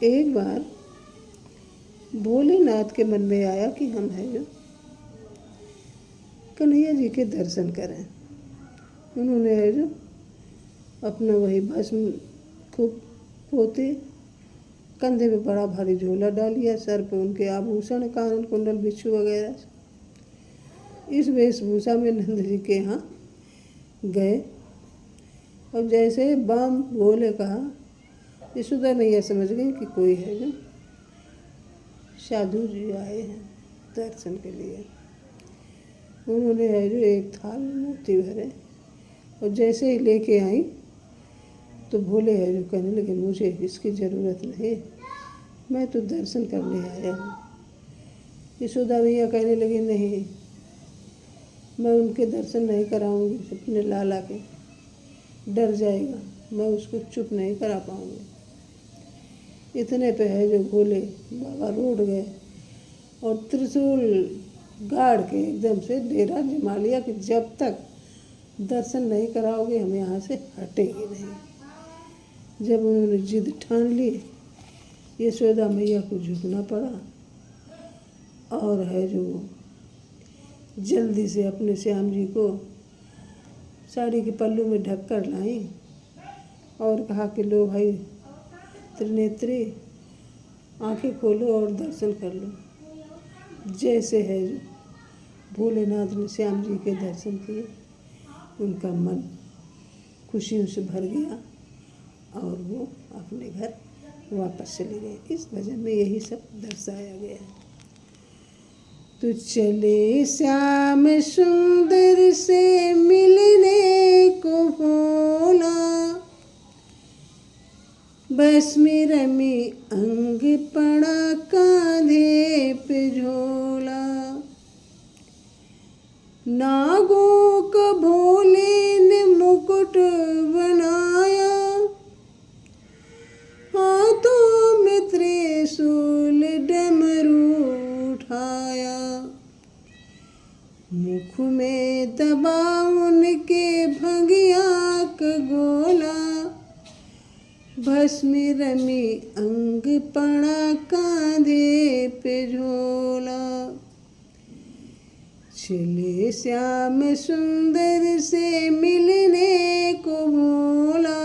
एक बार भोलेनाथ के मन में आया कि हम है जो कन्हैया जी के दर्शन करें। उन्होंने है जो अपना वही भस्म खूब पोते, कंधे पे बड़ा भारी झोला डालिया, सर पे उनके आभूषण, कानन कुंडल, बिच्छू वगैरह। इस वेशभूषा में नंद जी के यहाँ गए और जैसे बाम बोले कहा, यशोदा मैया समझ गई कि कोई है जो साधु जी आए हैं दर्शन के लिए। उन्होंने है जो एक थाल में मोती भरे और जैसे ही लेके आई तो भोले है जो कहने लगे, मुझे इसकी ज़रूरत नहीं, मैं तो दर्शन करने आया हूँ। यशोदा मैया कहने लगी, नहीं, मैं उनके दर्शन नहीं कराऊंगी, अपने लाला के, डर जाएगा, मैं उसको चुप नहीं करा पाऊंगी। इतने पे है जो भोले बाबा रोड गए और त्रिशूल गाड़ के एकदम से डेरा जमा लिया कि जब तक दर्शन नहीं कराओगे हम यहाँ से हटेंगे नहीं। जब उन्होंने जिद ठान ली, यशोदा मैया को झुकना पड़ा और है जो जल्दी से अपने श्याम जी को साड़ी के पल्लू में ढक कर लाई और कहा कि लो भाई त्रिनेत्री, आंखें खोलो और दर्शन कर लो। जैसे है जो भोलेनाथ ने श्याम जी के दर्शन किए, उनका मन खुशियों से भर गया और वो अपने घर वापस चले गए। इस भजन में यही सब दर्शाया गया है। तो चले श्याम सुंदर से मिलने को भोला, बस में रमी अंग पड़ा कांधे पे झोला। नागों का भोले ने मुकुट बनाया, हाथों में त्रिशूल डमरू उठाया। मुख में दबा उनके भंगिया का गोला, भस्म रमी अंग पड़ा कांधे पे झोला। चले श्याम सुंदर से मिलने को भोला,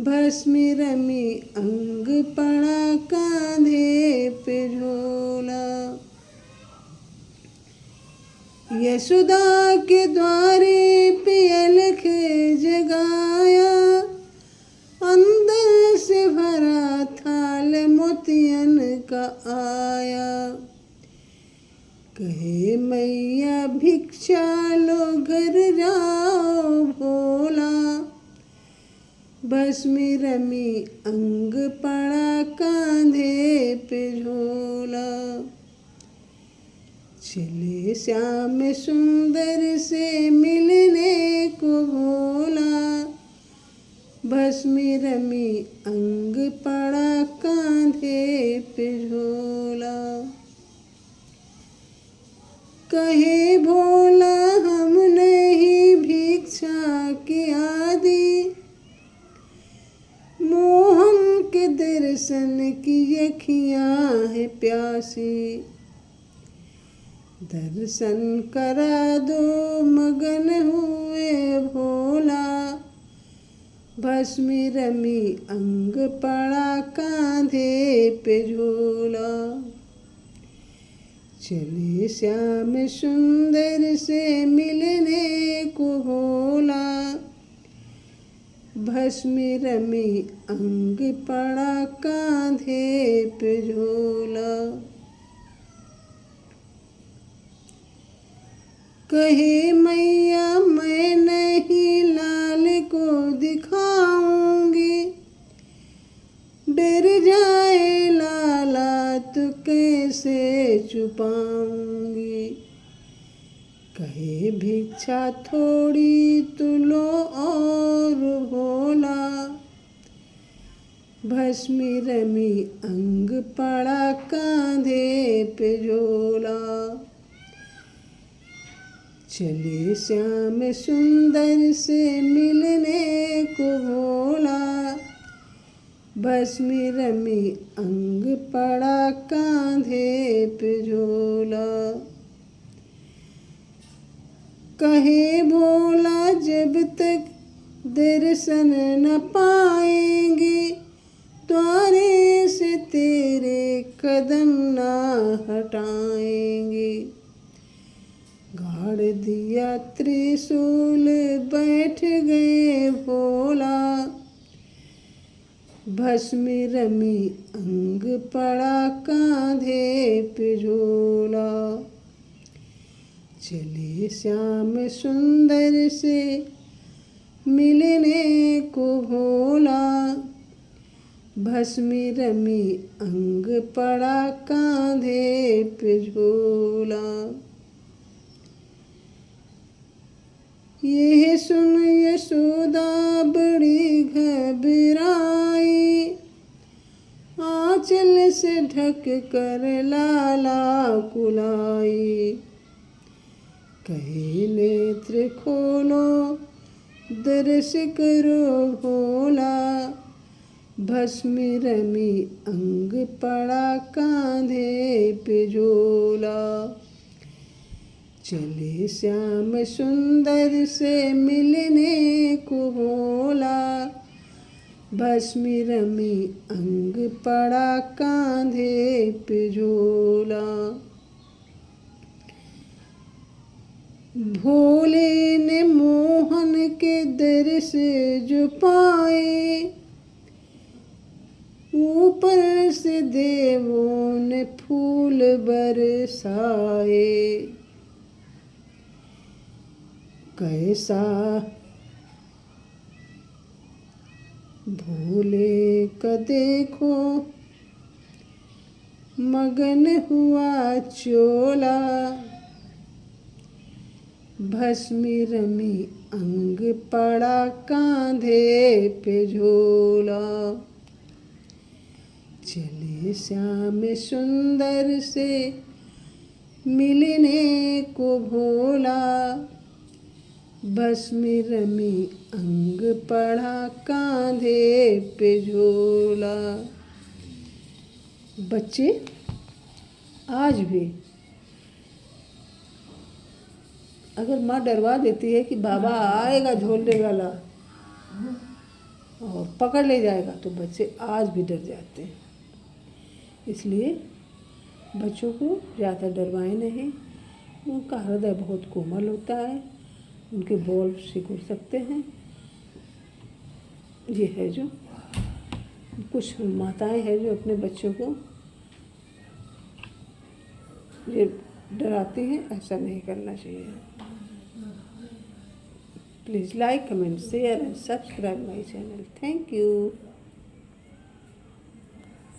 भस्म रमी अंग पड़ा कांधे पे झोला। यशोदा के द्वारे पे अलख जगाया, अंदर से भरा थाल मोतियन का आया। कहे मैया भिक्षा लो घर जाओ भोला, भस्म रमी अंग पड़ा कांधे पे झोला। चले श्याम सुंदर से मिलने को भोला, भस्म रमी अंग पड़ा कांधे पे झोला। कहे भोला हम नहीं भिक्षा के आदि, मोहन के दर्शन की अखियाँ है प्यासी। दर्शन करा दो मगन हुए भोला, भस्म रमी अंग पड़ा कांधे पे झोला। चले श्याम सुंदर से मिलने को भोला, भस्म रमी अंग पड़ा कांधे पे झोला। कहे मैया मैं नहीं लाल को दिखाऊंगी, डर जाए लाला तो कैसे छुपाऊंगी। कहे भिक्षा थोड़ी तो लो और भोला, भस्म रमी अंग पड़ा कांधे पे झोला। चले श्याम सुंदर से मिलने को भोला, भस्मी रमी अंग पड़ा कांधे पे झोला। कहे भोला जब तक दर्शन न पाएंगे द्वारे से तेरे कदम ना हटाएंगे। गाड़ दिया त्रिशूल बैठ गए भोला। भस्मी रमी अंग पड़ा कांधे पे झोला। चले श्याम सुंदर से मिलने को भोला। भस्मी रमी अंग पड़ा कांधे पे झोला। ये सुन यशोदा बड़ी घबराई। आंचल से ढक कर लाला कुलाई। कहे नेत्र खोलो दर्श करो भोला। भस्मी रमी अंग पड़ा कांधे पे झोला। चले श्याम सुंदर से मिलने को भोला। भस्मी रमी अंग पड़ा कांधे पे झोला। भोले ने मोहन के दर्श जो पाए ऊपर से देवों ने फूल बरसाए। कैसा भोले का देखो मगन हुआ चोला। भस्मी रमी अंग पड़ा कांधे पे झोला। चले श्याम सुंदर से मिलने को भोला। भस्मी रमी अंग पड़ा कांधे पे झोला। बच्चे आज भी अगर माँ डरवा देती है कि बाबा आएगा झोलने वाला और पकड़ ले जाएगा तो बच्चे आज भी डर जाते हैं। इसलिए बच्चों को ज़्यादा डरवाएं नहीं। उनका हृदय बहुत कोमल होता है। उनके बोल सिकुड़ सकते हैं। ये है जो कुछ माताएं हैं जो अपने बच्चों को ये डराती हैं। ऐसा नहीं करना चाहिए। Please like, comment, share and subscribe my channel. Thank you.